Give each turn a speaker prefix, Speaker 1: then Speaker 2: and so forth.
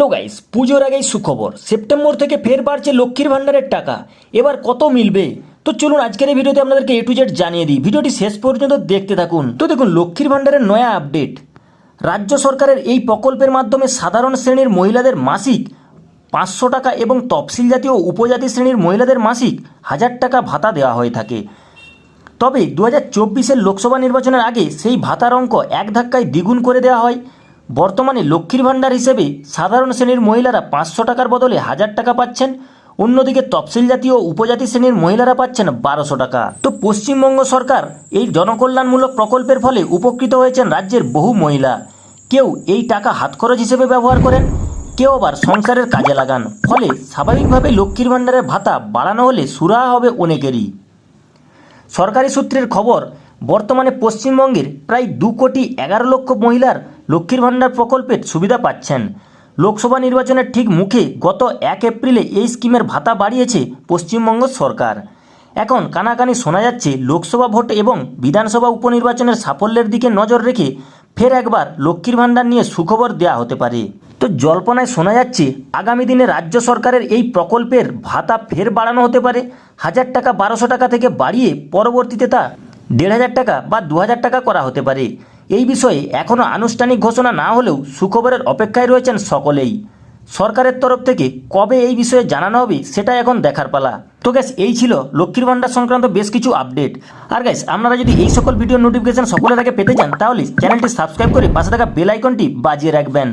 Speaker 1: Hello guys, পুজোর আগেই সুখবর। সেপ্টেম্বর থেকে ফের বাড়ছে লক্ষ্মীর ভাণ্ডারের টাকা। এবার কত মিলবে? তো চলুন আজকের এই ভিডিওতে আপনাদেরকে A to Z জানিয়ে দিই। ভিডিওটি শেষ পর্যন্ত দেখতে থাকুন। তো দেখুন, লক্ষ্মীর ভাণ্ডারের নয়া আপডেট। রাজ্য সরকারের এই প্রকল্পের মাধ্যমে সাধারণ শ্রেণীর মহিলাদের মাসিক 500 টাকা এবং তফসিল জাতি ও উপজাতি শ্রেণীর মহিলাদের মাসিক 1000 টাকা ভাতা দেওয়া হয়ে থাকে। তবে 2024-এর লোকসভা নির্বাচনের আগে সেই ভাতার অঙ্ক এক ধাক্কায় দ্বিগুণ করে দেওয়া হয়। বর্তমানে লক্ষ্মীর ভাণ্ডার হিসেবে সাধারণ শ্রেণীর মহিলারা 500 টাকার বদলে 1000 টাকা পাচ্ছেন। অন্যদিকে তফসিল জাতি ও উপজাতি শ্রেণীর মহিলারা পাচ্ছেন 1200 টাকা। তো পশ্চিমবঙ্গ সরকার এই জনকল্যাণমূলক প্রকল্পের ফলে উপকৃত হয়েছেন রাজ্যের বহু মহিলা। কেউ এই টাকা হাতখরচ হিসেবে ব্যবহার করেন, কেউ আবার সংসারের কাজে লাগান। ফলে স্বাভাবিকভাবে লক্ষ্মীর ভাণ্ডারের ভাতা বাড়ানো হলে সুরাহা হবে অনেকেরই। সরকারি সূত্রের খবর, বর্তমানে পশ্চিমবঙ্গের প্রায় 2,11,00,000 মহিলার লক্ষ্মীর ভাণ্ডার প্রকল্পের সুবিধা পাচ্ছেন। লোকসভা নির্বাচনের ঠিক মুখে গত 1 এপ্রিলে এই স্কিমের ভাতা বাড়িয়েছে পশ্চিমবঙ্গ সরকার। এখন কানাকানি শোনা যাচ্ছে লোকসভা ভোট এবং বিধানসভা উপনির্বাচনের সাফল্যের দিকে নজর রেখে ফের একবার লক্ষ্মীর ভাণ্ডার নিয়ে সুখবর দেওয়া হতে পারে। তো জল্পনায় শোনা যাচ্ছে আগামী দিনে রাজ্য সরকারের এই প্রকল্পের ভাতা ফের বাড়ানো হতে পারে। 1000 টাকা 1200 টাকা থেকে বাড়িয়ে পরবর্তীতে তা 1500 টাকা বা 2000 টাকা করা হতে পারে। এই বিষয়ে এখনও আনুষ্ঠানিক ঘোষণা না হলেও সুখবরের অপেক্ষায় রয়েছেন সকলেই। সরকারের তরফ থেকে কবে এই বিষয়ে জানানো হবে সেটা এখন দেখার পালা। তো গ্যাস, এই ছিল লক্ষ্মীর ভাণ্ডার সংক্রান্ত বেশ কিছু আপডেট। আর গ্যাস, আপনারা যদি এই সকল ভিডিও নোটিফিকেশন সকলের আগে পেতে চান তাহলে চ্যানেলটি সাবস্ক্রাইব করে পাশে থাকা বেল আইকনটি বাজিয়ে রাখবেন।